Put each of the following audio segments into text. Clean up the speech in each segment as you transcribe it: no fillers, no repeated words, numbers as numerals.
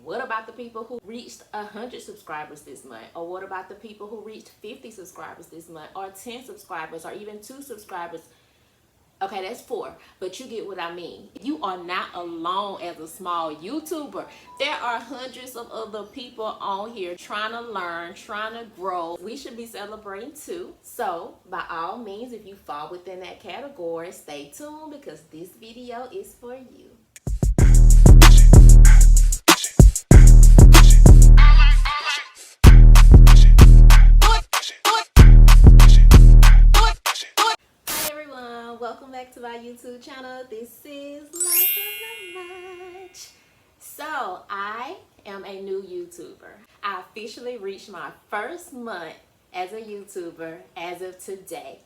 What about the people who reached 100 subscribers this month? Or what about the people who reached 50 subscribers this month? Or 10 subscribers? Or even 2 subscribers? Okay, that's 4, but you get what I mean. You are not alone as a small YouTuber. There are hundreds of other people on here trying to learn, trying to grow. We should be celebrating too. So, by all means, if you fall within that category, stay tuned because this video is for you. Welcome back to my YouTube channel. This is Life of Much. So I am a new YouTuber. I officially reached my first month as a YouTuber as of today.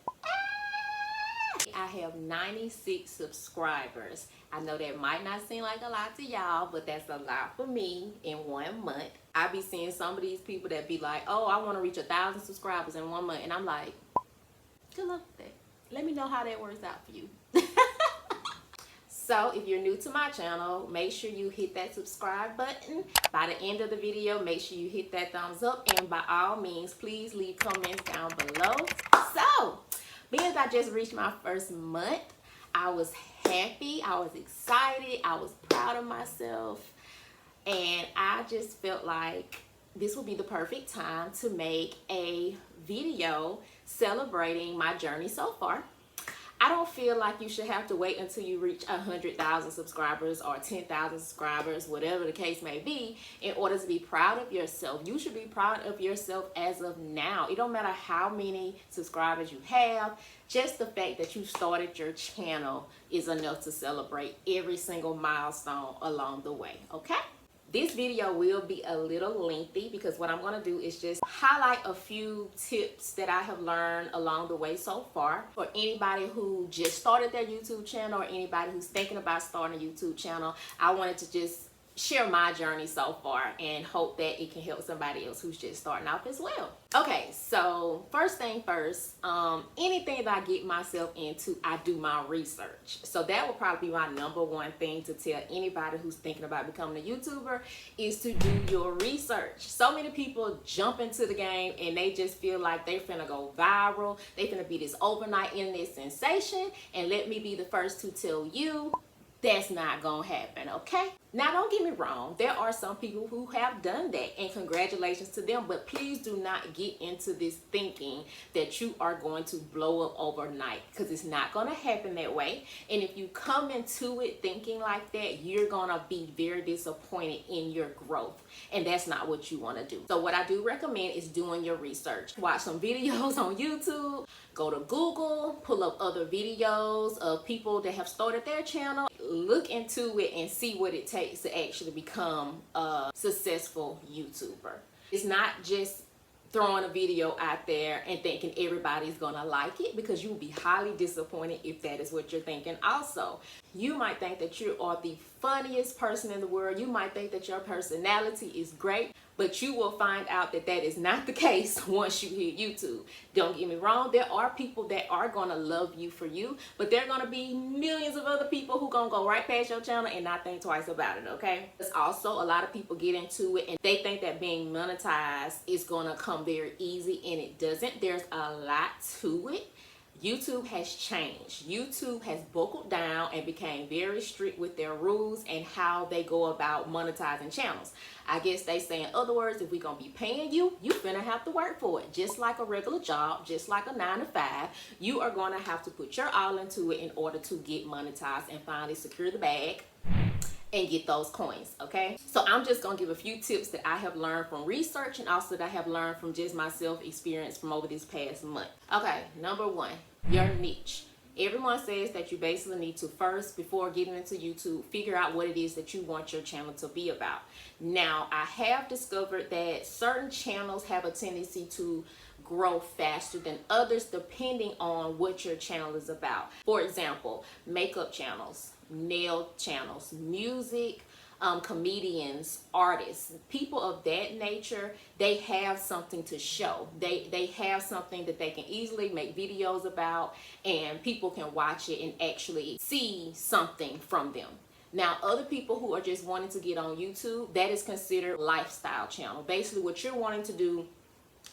I have 96 subscribers. I know that might not seem like a lot to y'all, but that's a lot for me in 1 month. I be seeing some of these people that be like, oh, I want to reach 1,000 subscribers in 1 month. And I'm like, good luck with that. Let me know how that works out for you. So if you're new to my channel, make sure you hit that subscribe button. By the end of the video, make sure you hit that thumbs up, and by all means, please leave comments down below. So because I just reached my first month, I was happy, I was excited, I was proud of myself, and I just felt like this would be the perfect time to make a video celebrating my journey so far. I don't feel like you should have to wait until you reach 100,000 subscribers or 10,000 subscribers, whatever the case may be, in order to be proud of yourself. You should be proud of yourself as of now. It don't matter how many subscribers you have. Just the fact that you started your channel is enough to celebrate every single milestone along the way, okay? This video will be a little lengthy because what I'm going to do is just highlight a few tips that I have learned along the way so far. For anybody who just started their YouTube channel or anybody who's thinking about starting a YouTube channel, I wanted to just share my journey so far and hope that it can help somebody else who's just starting off as well. Okay, so first thing first, anything that I get myself into, I do my research. So that would probably be my #1 thing to tell anybody who's thinking about becoming a YouTuber is to do your research. So many people jump into the game and they just feel like they're finna go viral. They finna be this overnight internet sensation, and let me be the first to tell you, that's not gonna happen, okay? Now, don't get me wrong. There are some people who have done that, and congratulations to them, but please do not get into this thinking that you are going to blow up overnight, because it's not gonna happen that way. And if you come into it thinking like that, you're gonna be very disappointed in your growth, and that's not what you wanna do. So what I do recommend is doing your research. Watch some videos on YouTube, go to Google, pull up other videos of people that have started their channel, look into it and see what it takes to actually become a successful YouTuber. It's not just throwing a video out there and thinking everybody's gonna like it, because you will be highly disappointed if that is what you're thinking. Also, you might think that you are the funniest person in the world. You might think that your personality is great, but you will find out that that is not the case once you hit YouTube. Don't get me wrong, there are people that are gonna love you for you, but there are gonna be millions of other people who gonna go right past your channel and not think twice about it, okay? There's also a lot of people get into it and they think that being monetized is gonna come very easy, and it doesn't. There's a lot to it. YouTube has changed. YouTube has buckled down and became very strict with their rules and how they go about monetizing channels. I guess they say, in other words, if we're gonna be paying you, you finna have to work for it. Just like a regular job, just like a 9 to 5, you are gonna have to put your all into it in order to get monetized and finally secure the bag and get those coins, okay? So I'm just gonna give a few tips that I have learned from research and also that I have learned from just my self-experience from over this past month. Okay, #1, your niche. Everyone says that you basically need to first, before getting into YouTube, figure out what it is that you want your channel to be about. Now, I have discovered that certain channels have a tendency to grow faster than others depending on what your channel is about. For example, makeup channels, nail channels, music, comedians, artists, people of that nature, they have something to show. They have something that they can easily make videos about, and people can watch it and actually see something from them. Now, other people who are just wanting to get on YouTube, that is considered lifestyle channel. Basically, what you're wanting to do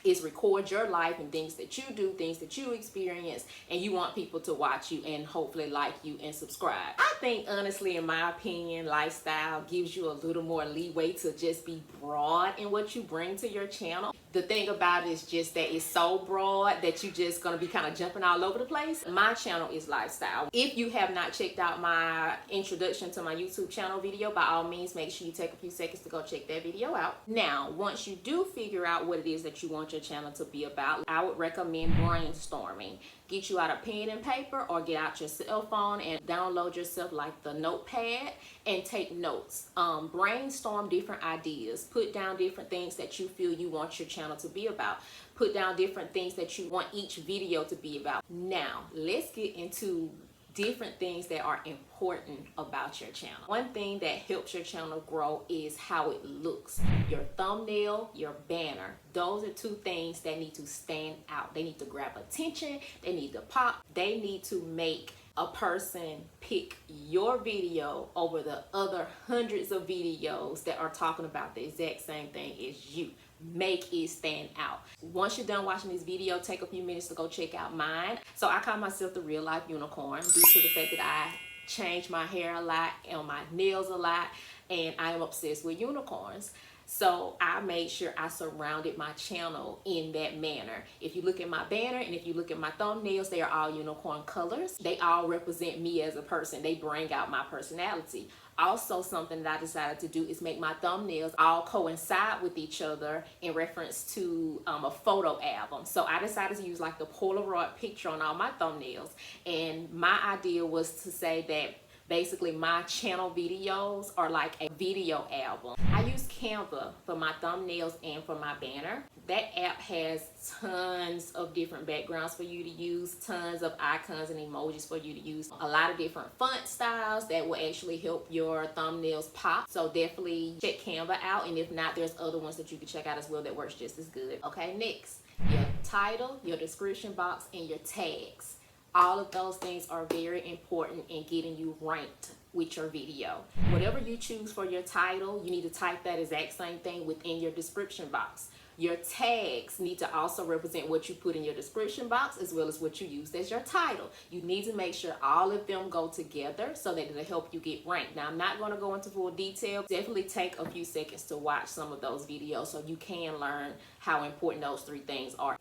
is record your life and things that you do, things that you experience, and you want people to watch you and hopefully like you and subscribe. I think, honestly, in my opinion, lifestyle gives you a little more leeway to just be broad in what you bring to your channel. The thing about it is just that it's so broad that you're just gonna be kind of jumping all over the place. My channel is lifestyle. If you have not checked out my introduction to my YouTube channel video, by all means, make sure you take a few seconds to go check that video out. Now, once you do figure out what it is that you want your channel to be about, I would recommend brainstorming. Get you out a pen and paper, or get out your cell phone and download yourself like the notepad and take notes. Brainstorm different ideas. Put down different things that you feel you want your channel to be about. Put down different things that you want each video to be about. Now, let's get into different things that are important about your channel. One thing that helps your channel grow is how it looks. Your thumbnail, your banner. Those are two things that need to stand out. They need to grab attention. They need to pop. They need to make a person pick your video over the other hundreds of videos that are talking about the exact same thing as you. Make it stand out. Once you're done watching this video, take a few minutes to go check out mine. So I call myself the real life unicorn due to the fact that I change my hair a lot and my nails a lot, and I am obsessed with unicorns. So I made sure I surrounded my channel in that manner. If you look at my banner and if you look at my thumbnails, they are all unicorn colors. They all represent me as a person. They bring out my personality. Also, something that I decided to do is make my thumbnails all coincide with each other in reference to a photo album. So I decided to use like the Polaroid picture on all my thumbnails. And my idea was to say that basically my channel videos are like a video album. I use Canva for my thumbnails and for my banner. That app has tons of different backgrounds for you to use, tons of icons and emojis for you to use, a lot of different font styles that will actually help your thumbnails pop. So definitely check Canva out, and if not, there's other ones that you can check out as well that works just as good. Okay, next, your title, your description box, and your tags. All of those things are very important in getting you ranked with your video. Whatever you choose for your title, you need to type that exact same thing within your description box. Your tags need to also represent what you put in your description box as well as what you used as your title. You need to make sure all of them go together so that it'll help you get ranked. Now, I'm not going to go into full detail. Definitely take a few seconds to watch some of those videos so you can learn how important those three things are.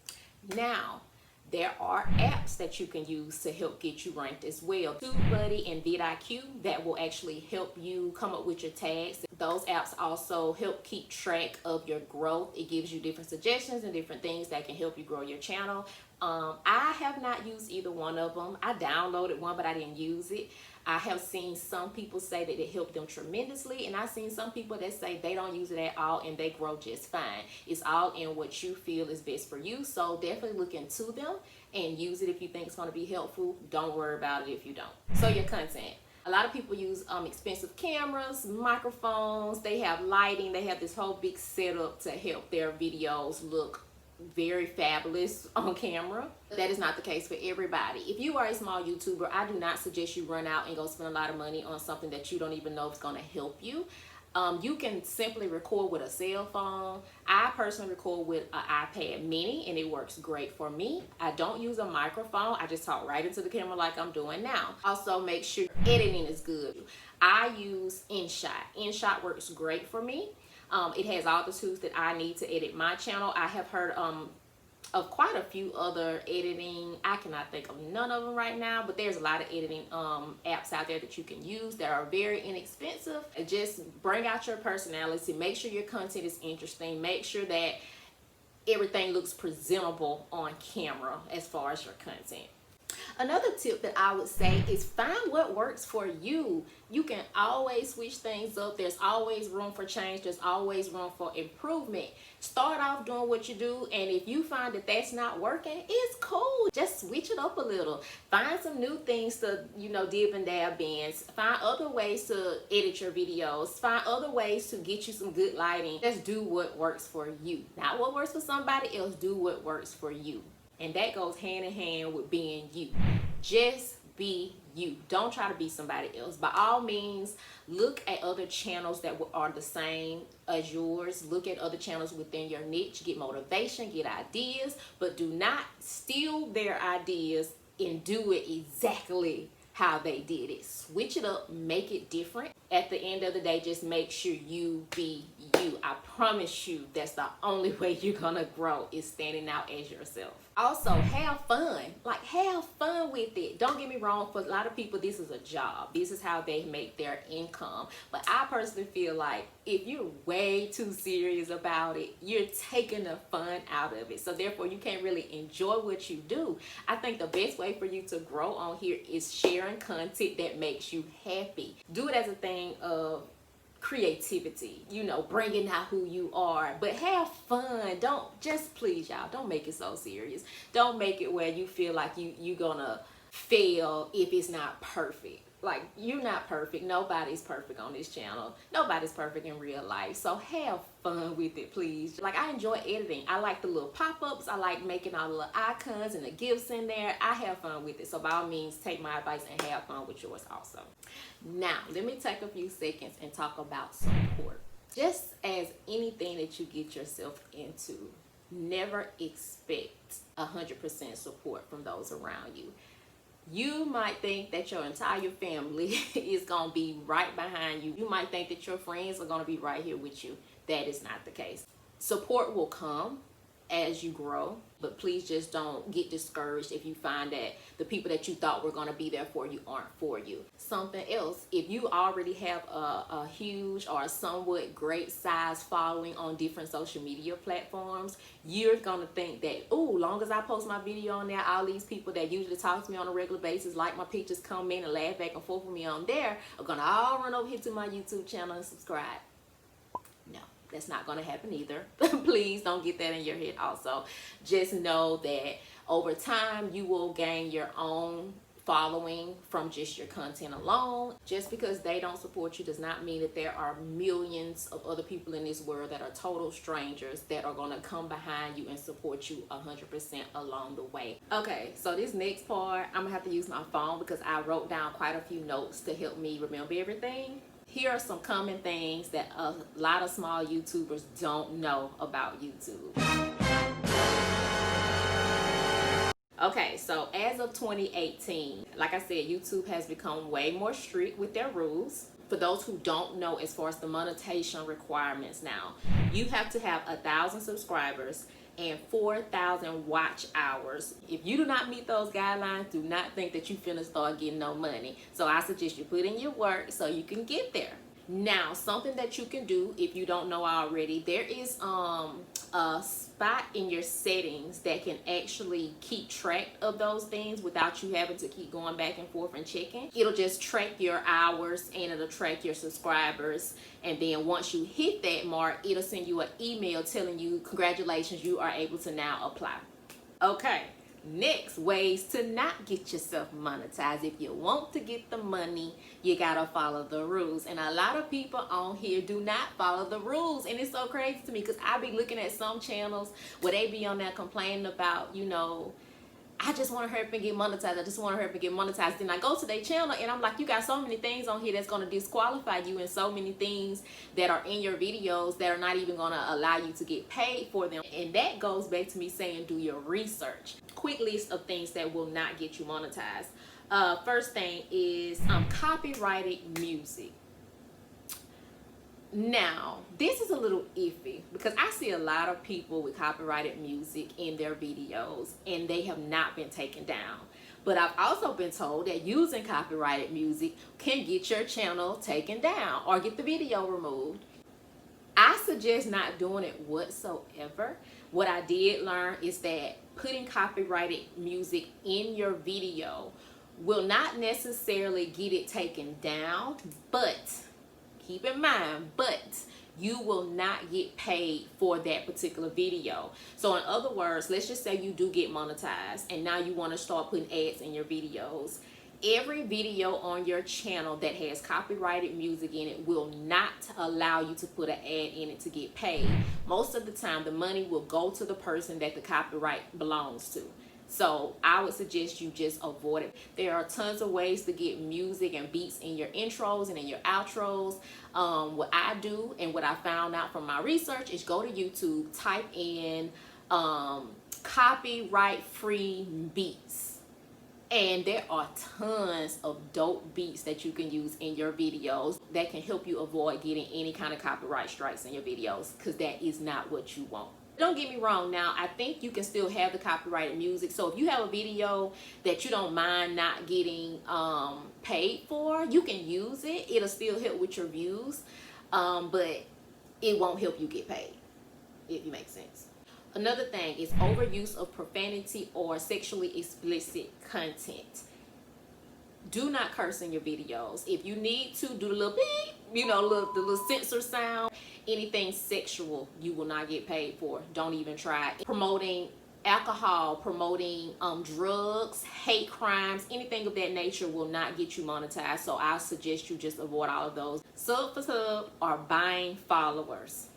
Now, there are apps that you can use to help get you ranked as well. TubeBuddy and vidIQ that will actually help you come up with your tags. Those apps also help keep track of your growth. It gives you different suggestions and different things that can help you grow your channel. I have not used either one of them. I downloaded one, but I didn't use it. I have seen some people say that it helped them tremendously, and I've seen some people that say they don't use it at all and they grow just fine. It's all in what you feel is best for you, so definitely look into them and use it if you think it's going to be helpful. Don't worry about it if you don't. So your content. A lot of people use expensive cameras, microphones, they have lighting, they have this whole big setup to help their videos look very fabulous on camera. That is not the case for everybody. If you are a small YouTuber, I do not suggest you run out and go spend a lot of money on something that you don't even know is going to help you. You can simply record with a cell phone. I personally record with an iPad mini and it works great for me. I don't use a microphone. I just talk right into the camera like I'm doing now. Also, make sure editing is good. I use InShot. InShot works great for me. It has all the tools that I need to edit my channel. I have heard of quite a few other editing. I cannot think of none of them right now, but there's a lot of editing apps out there that you can use that are very inexpensive. Just bring out your personality. Make sure your content is interesting. Make sure that everything looks presentable on camera as far as your content. Another tip that I would say is find what works for you. You can always switch things up. There's always room for change. There's always room for improvement. Start off doing what you do, and if you find that that's not working, it's cool. Just switch it up a little. Find some new things to, dib and dab in. Find other ways to edit your videos. Find other ways to get you some good lighting. Just do what works for you. Not what works for somebody else. Do what works for you. And that goes hand in hand with being you. Just be you. Don't try to be somebody else. By all means, look at other channels that are the same as yours. Look at other channels within your niche. Get motivation, get ideas, but do not steal their ideas and do it exactly how they did it. Switch it up, make it different. At the end of the day, just make sure you be you. I promise you that's the only way you're gonna grow, is standing out as yourself. Also, have fun. Like, have fun with it. Don't get me wrong, for a lot of people this is a job. This is how they make their income. But I personally feel like if you're way too serious about it, you're taking the fun out of it. So therefore you can't really enjoy what you do. I think the best way for you to grow on here is sharing content that makes you happy. Do it as a thing of creativity, you know, bringing out who you are, but have fun. Don't, just please y'all, don't make it so serious. Don't make it where you feel like you gonna fail if it's not perfect. Like, you're not perfect. Nobody's perfect on this channel. Nobody's perfect in real life. So have fun with it, please. Like, I enjoy editing. I like the little pop-ups. I like making all the little icons and the gifs in there. I have fun with it. So by all means, take my advice and have fun with yours also. Now, let me take a few seconds and talk about support. Just as anything that you get yourself into, never expect 100% support from those around you. You might think that your entire family is going to be right behind you. You might think that your friends are going to be right here with you. That is not the case. Support will come as you grow, but please just don't get discouraged if you find that the people that you thought were going to be there for you aren't for you. Something else, if you already have a huge or a somewhat great size following on different social media platforms, you're going to think that, oh, long as I post my video on there, all these people that usually talk to me on a regular basis, like my pictures, comment and laugh back and forth with me on there, are going to all run over here to my YouTube channel and subscribe. No. That's not going to happen either. Please don't get that in your head also. Just know that over time you will gain your own following from just your content alone. Just because they don't support you does not mean that there are millions of other people in this world that are total strangers that are going to come behind you and support you 100% along the way. Okay, so this next part, I'm going to have to use my phone because I wrote down quite a few notes to help me remember everything. Here are some common things that a lot of small YouTubers don't know about YouTube. Okay, so as of 2018, like I said, YouTube has become way more strict with their rules. For those who don't know, as far as the monetization requirements now, you have to have 1,000 subscribers and 4,000 watch hours. If you do not meet those guidelines, do not think that you finna start getting no money. So I suggest you put in your work so you can get there. Now, something that you can do if you don't know already, there is a spot in your settings that can actually keep track of those things without you having to keep going back and forth and checking. It'll just track your hours and it'll track your subscribers. And then once you hit that mark, it'll send you an email telling you, congratulations, you are able to now apply. Okay. Next, ways to not get yourself monetized. If you want to get the money, you gotta follow the rules. And a lot of people on here do not follow the rules. And it's so crazy to me because I be looking at some channels where they be on there complaining about, you know, I just want to hurry up and get monetized. I just want to hurry up and get monetized. Then I go to their channel and I'm like, you got so many things on here that's going to disqualify you, and so many things that are in your videos that are not even going to allow you to get paid for them. And that goes back to me saying do your research. Quick list of things that will not get you monetized. First thing is copyrighted music. Now, this is a little iffy because I see a lot of people with copyrighted music in their videos and they have not been taken down. But I've also been told that using copyrighted music can get your channel taken down or get the video removed. I suggest not doing it whatsoever. What I did learn is that putting copyrighted music in your video will not necessarily get it taken down, but keep in mind, but you will not get paid for that particular video. So in other words, let's just say you do get monetized and now you want to start putting ads in your videos. Every video on your channel that has copyrighted music in it will not allow you to put an ad in it to get paid. Most of the time, the money will go to the person that the copyright belongs to. So I would suggest you just avoid it. There are tons of ways to get music and beats in your intros and in your outros. What I do and what I found out from my research is go to YouTube, type in copyright free beats. And there are tons of dope beats that you can use in your videos that can help you avoid getting any kind of copyright strikes in your videos, because that is not what you want. Don't get me wrong, now I think you can still have the copyrighted music. So if you have a video that you don't mind not getting paid for, you can use it. It'll still help with your views, but it won't help you get paid, if it makes sense. Another thing is overuse of profanity or sexually explicit content. Do not curse in your videos. If you need to, do the little beep, you know, the little censor sound. Anything sexual, you will not get paid for. Don't even try it. Promoting alcohol, promoting drugs, hate crimes, anything of that nature will not get you monetized. So I suggest you just avoid all of those. Sub for sub or buying followers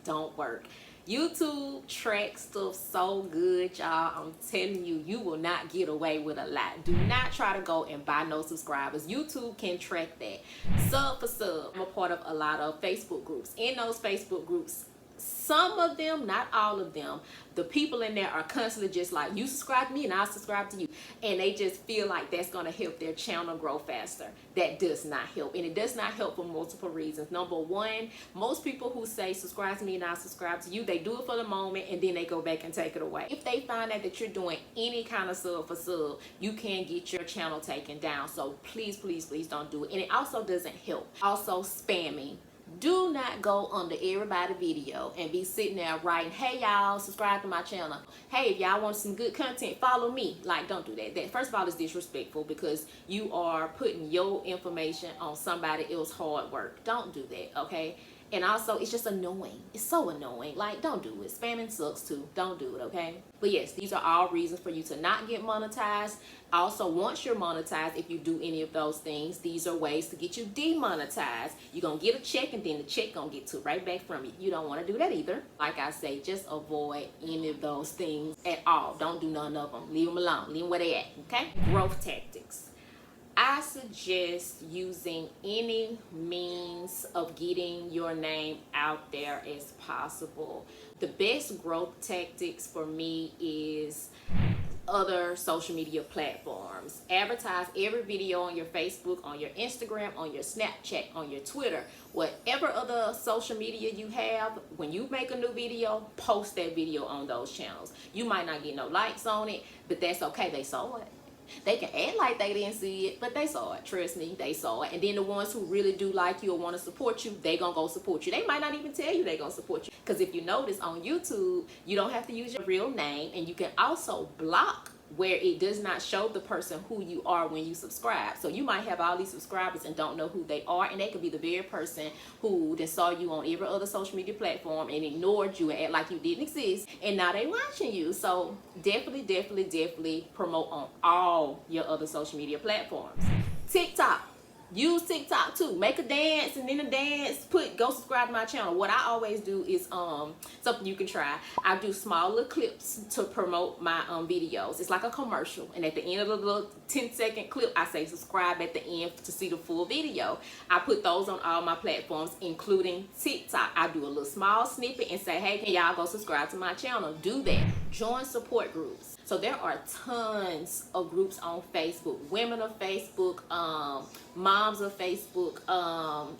don't work. YouTube tracks stuff so good, y'all. I'm telling you, you will not get away with a lot. Do not try to go and buy no subscribers. YouTube can track that. Sub for sub. I'm a part of a lot of Facebook groups. In those Facebook groups, some of them, not all of them, the people in there are constantly just like, you subscribe to me and I'll subscribe to you. And they just feel like that's going to help their channel grow faster. That does not help. And it does not help for multiple reasons. Number one, most people who say subscribe to me and I'll subscribe to you, they do it for the moment and then they go back and take it away. If they find out that you're doing any kind of sub for sub, you can get your channel taken down. So please, please, please don't do it. And it also doesn't help. Also, spamming. Do not go under everybody's video and be sitting there writing, hey y'all, subscribe to my channel. Hey, if y'all want some good content, follow me. Like, don't do that. That first of all is disrespectful, because you are putting your information on somebody else's hard work. Don't do that, okay? And also, it's just annoying. It's so annoying. Like, don't do it. Spamming sucks too. Don't do it, okay? But yes, these are all reasons for you to not get monetized. Also, once you're monetized, if you do any of those things, these are ways to get you demonetized. You're going to get a check and then the check going to get took right back from you. You don't want to do that either. Like I say, just avoid any of those things at all. Don't do none of them. Leave them alone. Leave them where they at, okay? Growth tactics. I suggest using any means of getting your name out there as possible. The best growth tactics for me is other social media platforms. Advertise every video on your Facebook, on your Instagram, on your Snapchat, on your Twitter, whatever other social media you have. When you make a new video, post that video on those channels. You might not get no likes on it, but that's okay. They saw it. They can act like they didn't see it, but they saw it. Trust me, they saw it. And then the ones who really do like you or want to support you, they gonna go support you. They might not even tell you they gonna support you. Because if you notice on YouTube, you don't have to use your real name, and you can also block where it does not show the person who you are when you subscribe. So you might have all these subscribers and don't know who they are, and they could be the very person who then saw you on every other social media platform and ignored you and act like you didn't exist, and now they watching you. So definitely promote on all your other social media platforms. TikTok. Use TikTok too. Make a dance, and then the dance, go subscribe to my channel. What I always do is something you can try. I do small little clips to promote my videos. It's like a commercial, and at the end of the little 10-second clip, I say subscribe at the end to see the full video. I put those on all my platforms, including TikTok. I do a little small snippet and say, hey, can y'all go subscribe to my channel? Do that. Join support groups. So there are tons of groups on Facebook. Women of Facebook, moms of Facebook,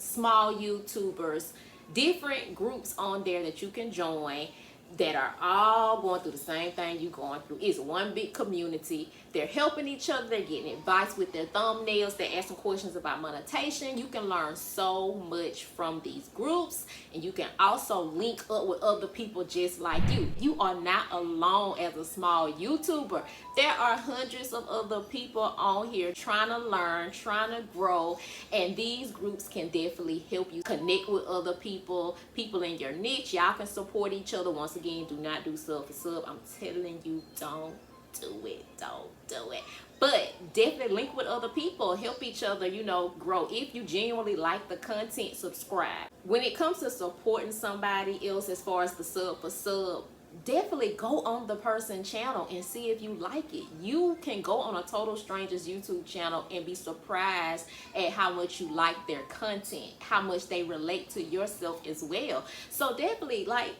small YouTubers, different groups on there that you can join that are all going through the same thing you're going through. It's one big community. They're helping each other. They're getting advice with their thumbnails. They're asking questions about monetization. You can learn so much from these groups, and you can also link up with other people just like you. You are not alone as a small YouTuber. There are hundreds of other people on here trying to learn, trying to grow, and these groups can definitely help you connect with other people in your niche. Y'all can support each other. Once again, do not do sub for sub. I'm telling you, don't do it. Don't do it. But definitely link with other people. Help each other, you know, grow. If you genuinely like the content, subscribe. When it comes to supporting somebody else as far as the sub for sub, definitely go on the person's channel and see if you like it. You can go on a total stranger's YouTube channel and be surprised at how much you like their content, how much they relate to yourself as well. So definitely, like,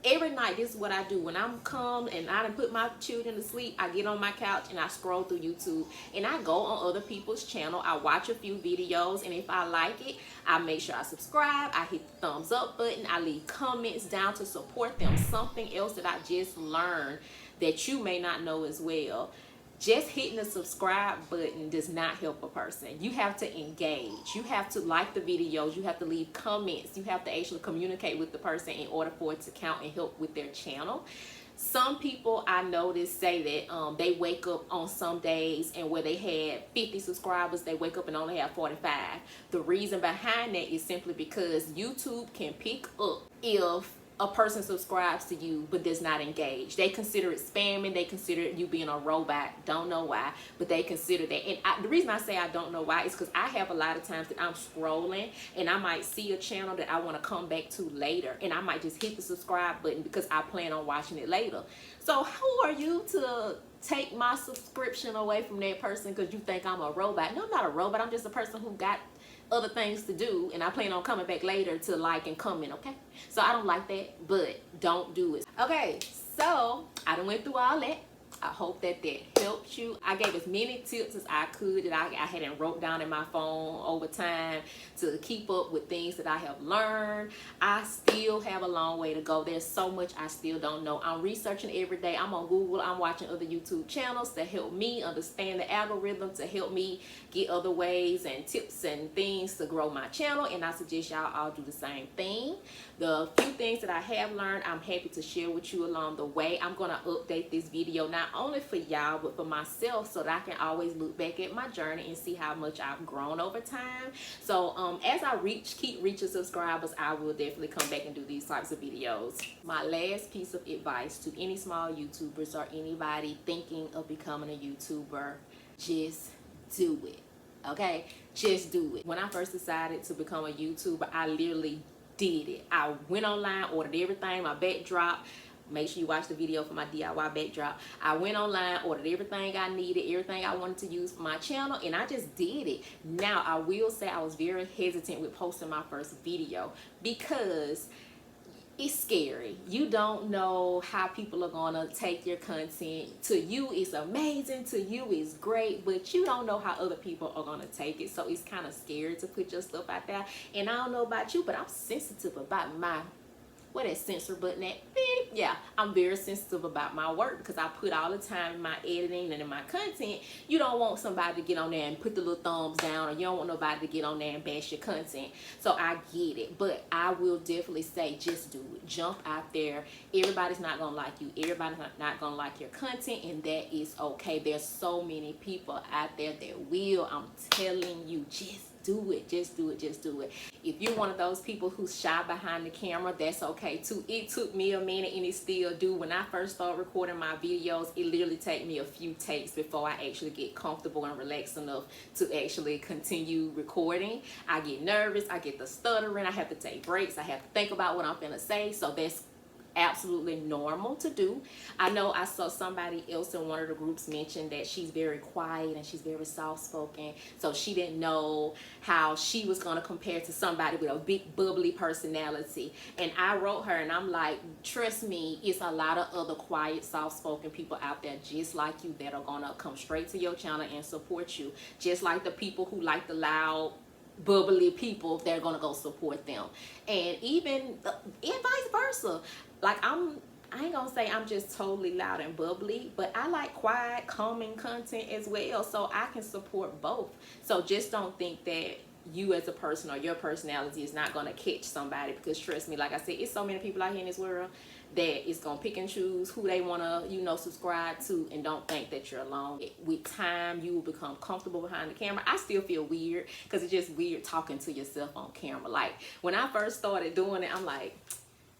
every night, this is what I do. When I'm calm and I done put my children to sleep, I get on my couch and I scroll through YouTube, and I go on other people's channel. I watch a few videos, and if I like it, I make sure I subscribe. I hit the thumbs up button. I leave comments down to support them. Something else that I just learned that you may not know as well. Just hitting the subscribe button does not help a person. You have to engage. You have to like the videos. You have to leave comments. You have to actually communicate with the person in order for it to count and help with their channel. Some people I noticed say that they wake up on some days, and where they had 50 subscribers, they wake up and only have 45. The reason behind that is simply because YouTube can pick up if a person subscribes to you but does not engage. They consider it spamming. They consider you being a robot. Don't know why, but they consider that. And the reason I say I don't know why is because I have a lot of times that I'm scrolling and I might see a channel that I want to come back to later, and I might just hit the subscribe button because I plan on watching it later. So who are you to take my subscription away from that person because you think I'm a robot? No, I'm not a robot. I'm just a person who got other things to do, and I plan on coming back later to like and comment, okay? So I don't like that, but don't do it. Okay, so I done went through all that. I hope that helped you. I gave as many tips as I could that I hadn't wrote down in my phone over time to keep up with things that I have learned. I still have a long way to go. There's so much I still don't know. I'm researching every day. I'm on Google. I'm watching other YouTube channels to help me understand the algorithm, to help me get other ways and tips and things to grow my channel. And I suggest y'all all do the same thing. The few things that I have learned, I'm happy to share with you along the way. I'm going to update this video not only for y'all but for myself, so that I can always look back at my journey and see how much I've grown over time. So as I keep reaching subscribers, I will definitely come back and do these types of videos. My last piece of advice to any small YouTubers or anybody thinking of becoming a YouTuber: just do it. Okay, just do it. When I first decided to become a YouTuber, I literally did it. I went online, ordered everything, my backdrop. Make sure you watch the video for my DIY backdrop. I went online, ordered everything I needed, everything I wanted to use for my channel, and I just did it. Now, I will say I was very hesitant with posting my first video because it's scary. You don't know how people are gonna take your content. To you, it's amazing. To you, it's great, but you don't know how other people are gonna take it. So it's kind of scary to put your stuff out there. And I don't know about you, but I'm sensitive about my, where that censor button at? Beep. Yeah, I'm very sensitive about my work because I put all the time in my editing and in my content. You don't want somebody to get on there and put the little thumbs down, or you don't want nobody to get on there and bash your content. So I get it, but I will definitely say just do it. Jump out there. Everybody's not gonna like you. Everybody's not gonna like your content, and that is okay. There's so many people out there that will. I'm telling you, just do it. Just do it. Just do it. If you're one of those people who's shy behind the camera, that's okay too. It took me a minute, and it still do. When I first started recording my videos, it literally take me a few takes before I actually get comfortable and relaxed enough to actually continue recording. I get nervous. I get the stuttering. I have to take breaks. I have to think about what I'm gonna say. So that's absolutely normal to do. I know I saw somebody else in one of the groups mention that she's very quiet and she's very soft-spoken, so she didn't know how she was going to compare to somebody with a big bubbly personality. And I wrote her and I'm like, trust me, it's a lot of other quiet, soft-spoken people out there just like you that are going to come straight to your channel and support you, just like the people who like the loud, bubbly people, they're gonna go support them. And even and vice versa. Like I ain't gonna say I'm just totally loud and bubbly, but I like quiet, calming content as well, so I can support both. So just don't think that you as a person or your personality is not gonna catch somebody, because trust me, like I said, it's so many people out here in this world that is gonna pick and choose who they wanna, subscribe to, and don't think that you're alone. With time, you will become comfortable behind the camera. I still feel weird because it's just weird talking to yourself on camera. Like when I first started doing it, I'm like,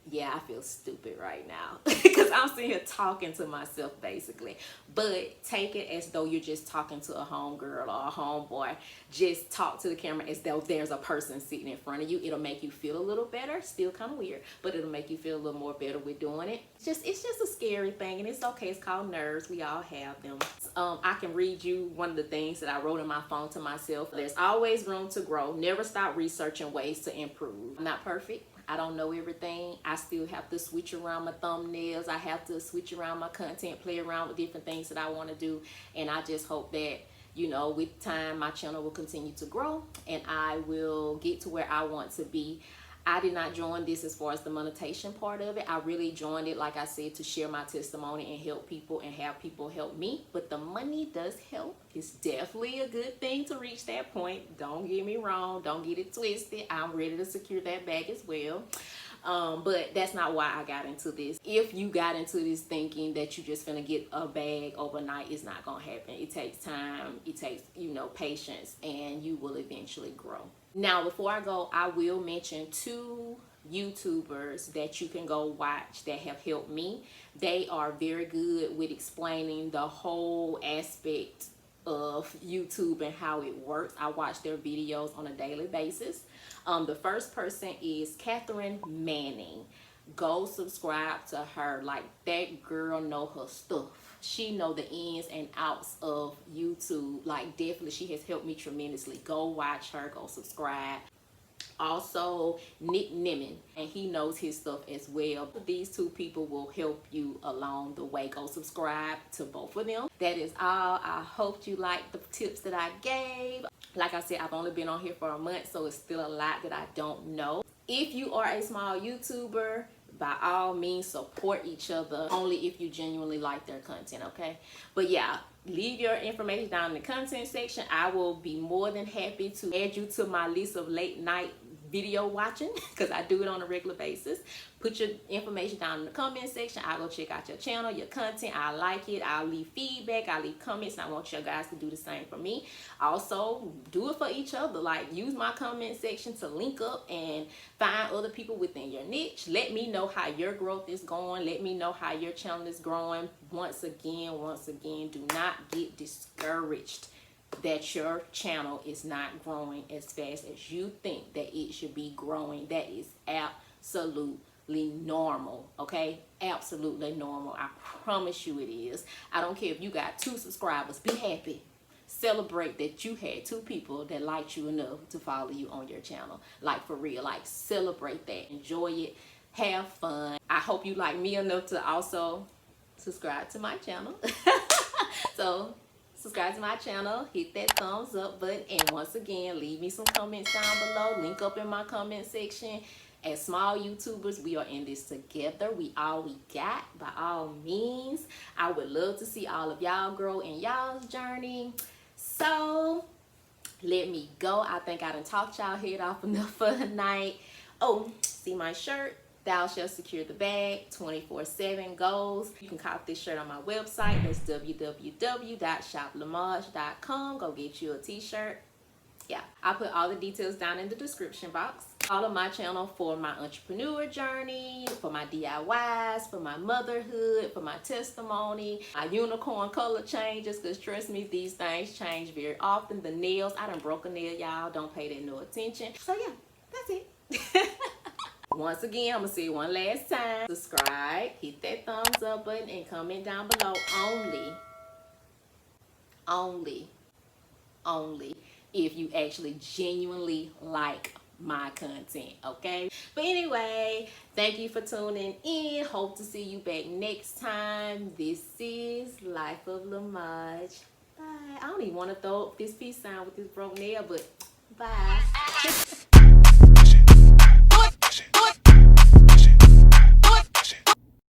Yeah, I feel stupid right now because I'm sitting here talking to myself basically. But take it as though you're just talking to a homegirl or a homeboy. Just talk to the camera as though there's a person sitting in front of you. It'll make you feel a little better. Still kind of weird, but it'll make you feel a little more better with doing it. It's just a scary thing, and it's okay. It's called nerves. We all have them. I can read you one of the things that I wrote in my phone to myself. There's always room to grow. Never stop researching ways to improve. I'm not perfect. I don't know everything. I still have to switch around my thumbnails. I have to switch around my content, play around with different things that I want to do. And I just hope that, you know, with time, my channel will continue to grow and I will get to where I want to be. I did not join this as far as the monetization part of it. I really joined it, like I said, to share my testimony and help people and have people help me. But the money does help. It's definitely a good thing to reach that point. Don't get me wrong. Don't get it twisted. I'm ready to secure that bag as well. But that's not why I got into this. If you got into this thinking that you just finna get a bag overnight, it's not gonna happen. It takes time, it takes, you know, patience, and you will eventually grow. Now, before I go, I will mention 2 YouTubers that you can go watch that have helped me. They are very good with explaining the whole aspect of YouTube and how it works. I watch their videos on a daily basis. The first person is Catherine Manning. Go subscribe to her. Like, that girl know her stuff. She know the ins and outs of YouTube. Like, definitely she has helped me tremendously. Go watch her. Go subscribe. Also, Nick Nimmin, and he knows his stuff as well. These 2 people will help you along the way. Go subscribe to both of them. That is all. I hope you liked the tips that I gave. Like I said, I've only been on here for a month, so it's still a lot that I don't know. If you are a small YouTuber, by all means support each other, only if you genuinely like their content, okay? But yeah, leave your information down in the content section. I will be more than happy to add you to my list of late night video watching, because I do it on a regular basis. Put your information down in the comment section. I'll go check out your channel, your content. I like it. I'll leave feedback. I'll leave comments. And I want you guys to do the same for me. Also, do it for each other. Like, use my comment section to link up and find other people within your niche. Let me know how your growth is going. Let me know how your channel is growing. Once again, do not get discouraged that your channel is not growing as fast as you think that it should be growing. That is absolutely normal, okay? Absolutely normal. I promise you it is. I don't care if you got 2 subscribers. Be happy. Celebrate that you had 2 people that liked you enough to follow you on your channel. Like, for real. Like, celebrate that. Enjoy it. Have fun. I hope you like me enough to also subscribe to my channel. So subscribe to my channel, hit that thumbs up button, and once again, leave me some comments down below. Link up in my comment section. As small YouTubers, we are in this together. We all we got. By all means, I would love to see all of y'all grow in y'all's journey. So let me go. I think I done talked y'all head off enough for the night. Oh, see my shirt? Thou shalt secure the bag 24/7 goals. You can cop this shirt on my website. That's www.shoplamaj.com. Go get you a t-shirt. Yeah, I'll put all the details down in the description box. Follow my channel for my entrepreneur journey, for my DIYs, for my motherhood, for my testimony, my unicorn color changes, because trust me, these things change very often. The nails, I done broke a nail, y'all. Don't pay that no attention. So yeah, that's it. Once again, I'm going to say it one last time. Subscribe, hit that thumbs up button, and comment down below only if you actually genuinely like my content, okay? But anyway, thank you for tuning in. Hope to see you back next time. This is Life of Lamaj. Bye. I don't even want to throw up this peace sign with this broke nail, but bye.